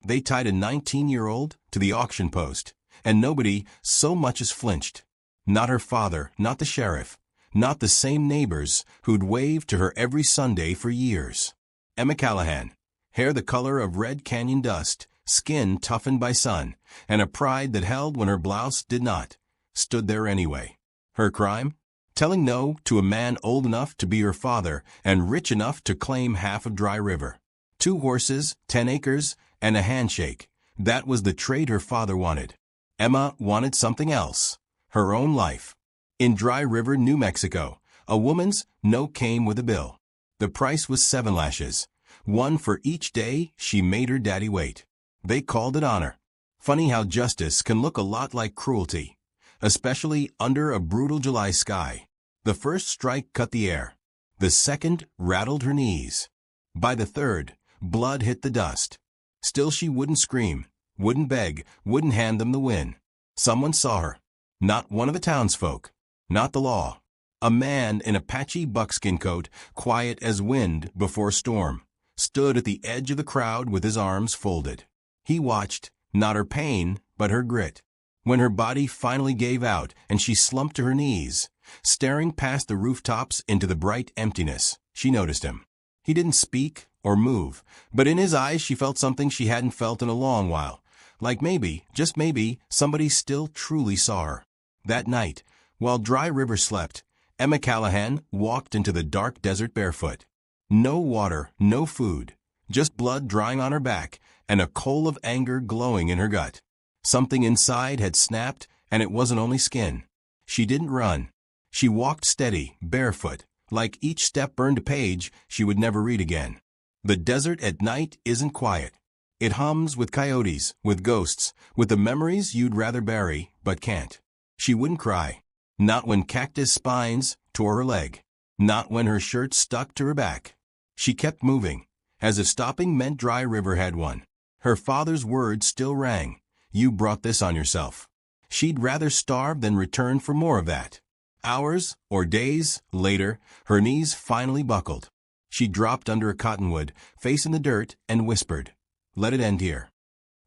They tied a 19-year-old to the auction post, and nobody so much as flinched. Not her father, not the sheriff, not the same neighbors who'd waved to her every Sunday for years. Emma Callahan, hair the color of Red Canyon dust, skin toughened by sun, and a pride that held when her blouse did not, stood there anyway. Her crime? Telling no to a man old enough to be her father and rich enough to claim half of Dry River. 2 horses, 10 acres, and a handshake. That was the trade her father wanted. Emma wanted something else. Her own life. In Dry River, New Mexico, a woman's no came with a bill. The price was 7 lashes, 1 for each day she made her daddy wait. They called it honor. Funny how justice can look a lot like cruelty, especially under a brutal July sky. The first strike cut the air. The second rattled her knees. By the third, blood hit the dust. Still she wouldn't scream, wouldn't beg, wouldn't hand them the win. Someone saw her. Not one of the townsfolk. Not the law. A man in Apache buckskin coat, quiet as wind before storm, stood at the edge of the crowd with his arms folded. He watched, not her pain, but her grit. When her body finally gave out and she slumped to her knees, staring past the rooftops into the bright emptiness, she noticed him. He didn't speak or move, but in his eyes she felt something she hadn't felt in a long while. Like maybe, just maybe, somebody still truly saw her. That night, while Dry River slept, Emma Callahan walked into the dark desert barefoot. No water, no food, just blood drying on her back and a coal of anger glowing in her gut. Something inside had snapped, and it wasn't only skin. She didn't run. She walked steady, barefoot, like each step burned a page she would never read again. The desert at night isn't quiet. It hums with coyotes, with ghosts, with the memories you'd rather bury, but can't. She wouldn't cry. Not when cactus spines tore her leg. Not when her shirt stuck to her back. She kept moving, as if stopping meant Dry River had won. Her father's words still rang. You brought this on yourself. She'd rather starve than return for more of that. Hours or days later, her knees finally buckled. She dropped under a cottonwood, face in the dirt, and whispered, "Let it end here."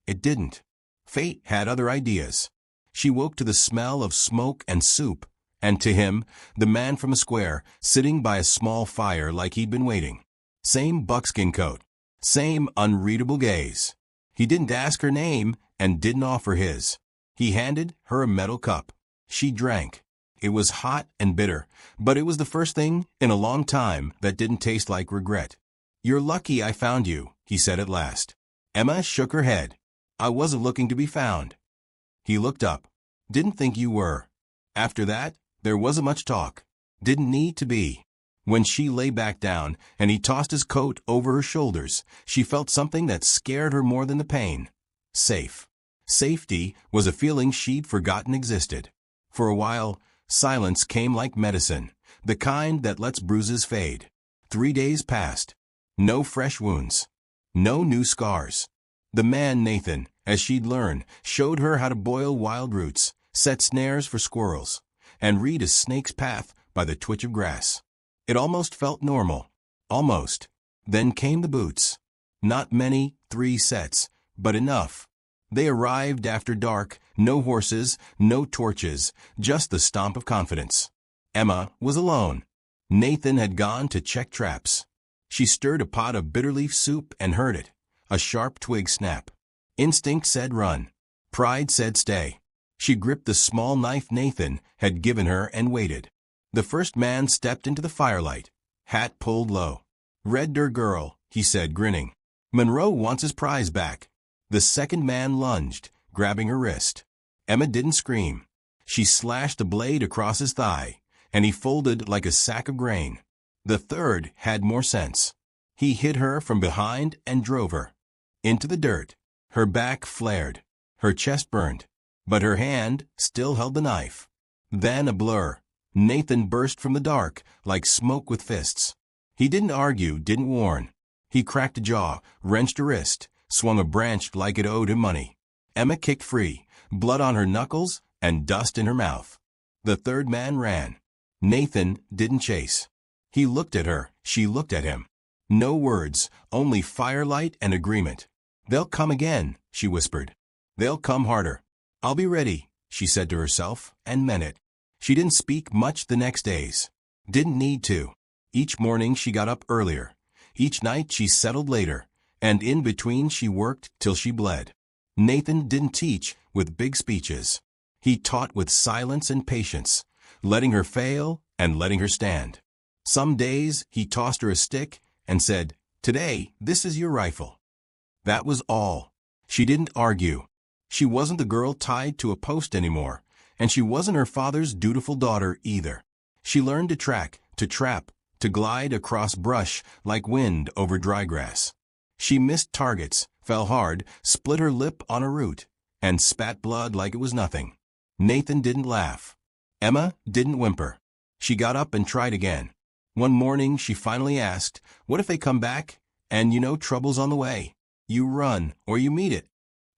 It didn't. Fate had other ideas. She woke to the smell of smoke and soup, and to him, the man from a square, sitting by a small fire like he'd been waiting. Same buckskin coat. Same unreadable gaze. He didn't ask her name and didn't offer his. He handed her a metal cup. She drank. It was hot and bitter, but it was the first thing in a long time that didn't taste like regret. "You're lucky I found you," he said at last. Emma shook her head. "I wasn't looking to be found." He looked up. "Didn't think you were." After that, there wasn't much talk. Didn't need to be. When she lay back down and he tossed his coat over her shoulders, she felt something that scared her more than the pain. Safe. Safety was a feeling she'd forgotten existed. For a while, silence came like medicine, the kind that lets bruises fade. 3 days passed. No fresh wounds. No new scars. The man, Nathan, as she'd learned, showed her how to boil wild roots, set snares for squirrels, and read a snake's path by the twitch of grass. It almost felt normal. Almost. Then came the boots. Not many, 3 sets, but enough. They arrived after dark, no horses, no torches, just the stomp of confidence. Emma was alone. Nathan had gone to check traps. She stirred a pot of bitterleaf soup and heard it. A sharp twig snap. Instinct said run. Pride said stay. She gripped the small knife Nathan had given her and waited. The first man stepped into the firelight, hat pulled low. "Red Der girl," he said, grinning. "Monroe wants his prize back." The second man lunged, grabbing her wrist. Emma didn't scream. She slashed a blade across his thigh, and he folded like a sack of grain. The third had more sense. He hit her from behind and drove her into the dirt. Her back flared. Her chest burned. But her hand still held the knife. Then a blur. Nathan burst from the dark, like smoke with fists. He didn't argue, didn't warn. He cracked a jaw, wrenched a wrist, swung a branch like it owed him money. Emma kicked free, blood on her knuckles and dust in her mouth. The third man ran. Nathan didn't chase. He looked at her, she looked at him. No words, only firelight and agreement. They'll come again, she whispered. They'll come harder. I'll be ready, she said to herself, and meant it. She didn't speak much the next days. Didn't need to. Each morning she got up earlier. Each night she settled later, and in between she worked till she bled. Nathan didn't teach with big speeches. He taught with silence and patience, letting her fail and letting her stand. Some days he tossed her a stick and said, "Today, this is your rifle." That was all. She didn't argue. She wasn't the girl tied to a post anymore, and she wasn't her father's dutiful daughter either. She learned to track, to trap, to glide across brush like wind over dry grass. She missed targets, fell hard, split her lip on a root, and spat blood like it was nothing. Nathan didn't laugh. Emma didn't whimper. She got up and tried again. One morning she finally asked, "What if they come back, and you know trouble's on the way? You run, or you meet it."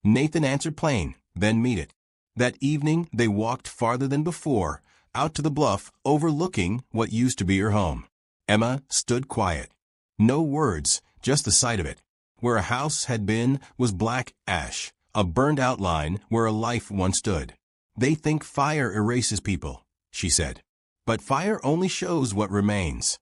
Nathan answered plain, then meet it. That evening they walked farther than before, out to the bluff overlooking what used to be her home. Emma stood quiet. No words, just the sight of it. Where a house had been was black ash, a burned outline where a life once stood. "They think fire erases people," she said. "But fire only shows what remains."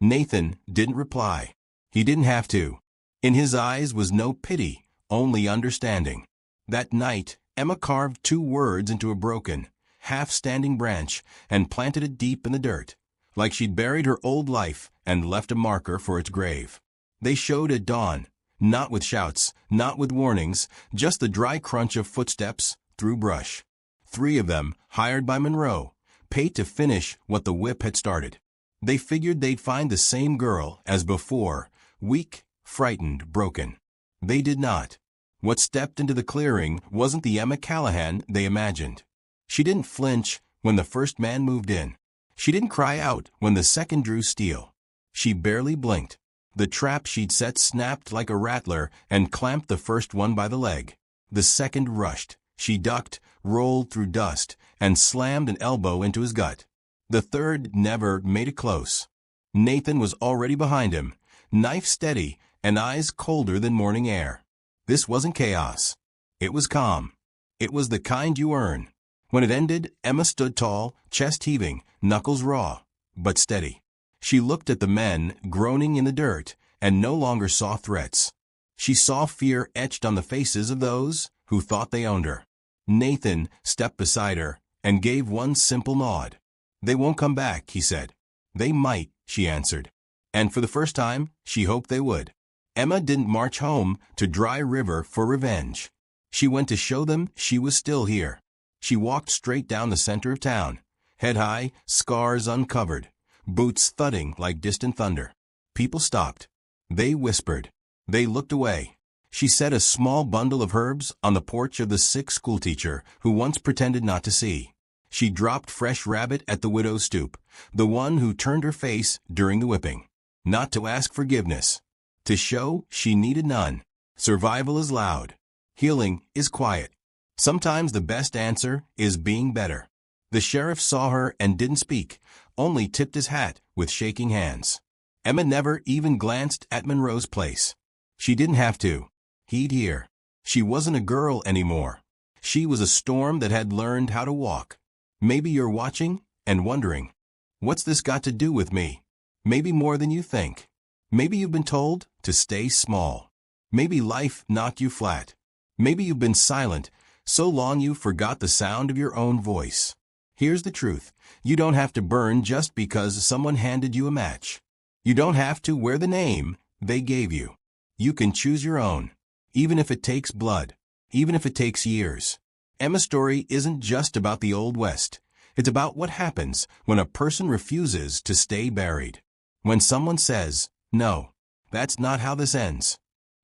Nathan didn't reply. He didn't have to. In his eyes was no pity, only understanding. That night, Emma carved 2 words into a broken, half-standing branch and planted it deep in the dirt, like she'd buried her old life and left a marker for its grave. They showed at dawn, not with shouts, not with warnings, just the dry crunch of footsteps through brush. 3 of them, hired by Monroe, paid to finish what the whip had started. They figured they'd find the same girl as before, weak, frightened, broken. They did not. What stepped into the clearing wasn't the Emma Callahan they imagined. She didn't flinch when the first man moved in. She didn't cry out when the second drew steel. She barely blinked. The trap she'd set snapped like a rattler and clamped the first one by the leg. The second rushed. She ducked, rolled through dust, and slammed an elbow into his gut. The third never made it close. Nathan was already behind him, knife steady and eyes colder than morning air. This wasn't chaos. It was calm. It was the kind you earn. When it ended, Emma stood tall, chest heaving, knuckles raw, but steady. She looked at the men groaning in the dirt and no longer saw threats. She saw fear etched on the faces of those who thought they owned her. Nathan stepped beside her and gave one simple nod. "They won't come back," he said. "They might," she answered. And for the first time, she hoped they would. Emma didn't march home to Dry River for revenge. She went to show them she was still here. She walked straight down the center of town, head high, scars uncovered, boots thudding like distant thunder. People stopped. They whispered. They looked away. She set a small bundle of herbs on the porch of the sick schoolteacher who once pretended not to see. She dropped fresh rabbit at the widow's stoop, the one who turned her face during the whipping. Not to ask forgiveness. To show she needed none. Survival is loud. Healing is quiet. Sometimes the best answer is being better. The sheriff saw her and didn't speak, only tipped his hat with shaking hands. Emma never even glanced at Monroe's place. She didn't have to. He'd hear. She wasn't a girl anymore. She was a storm that had learned how to walk. Maybe you're watching and wondering, what's this got to do with me? Maybe more than you think. Maybe you've been told to stay small. Maybe life knocked you flat. Maybe you've been silent so long you forgot the sound of your own voice. Here's the truth. You don't have to burn just because someone handed you a match. You don't have to wear the name they gave you. You can choose your own, even if it takes blood, even if it takes years. Emma's story isn't just about the Old West. It's about what happens when a person refuses to stay buried. When someone says, "No, that's not how this ends."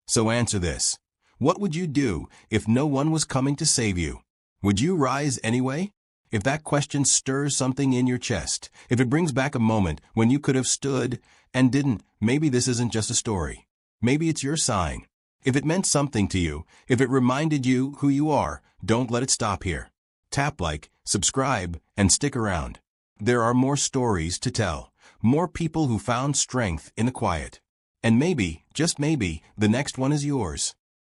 So answer this. What would you do if no one was coming to save you? Would you rise anyway? If that question stirs something in your chest, if it brings back a moment when you could have stood and didn't, maybe this isn't just a story. Maybe it's your sign. If it meant something to you, if it reminded you who you are, don't let it stop here. Tap like, subscribe, and stick around. There are more stories to tell, more people who found strength in the quiet. And maybe, just maybe, the next one is yours.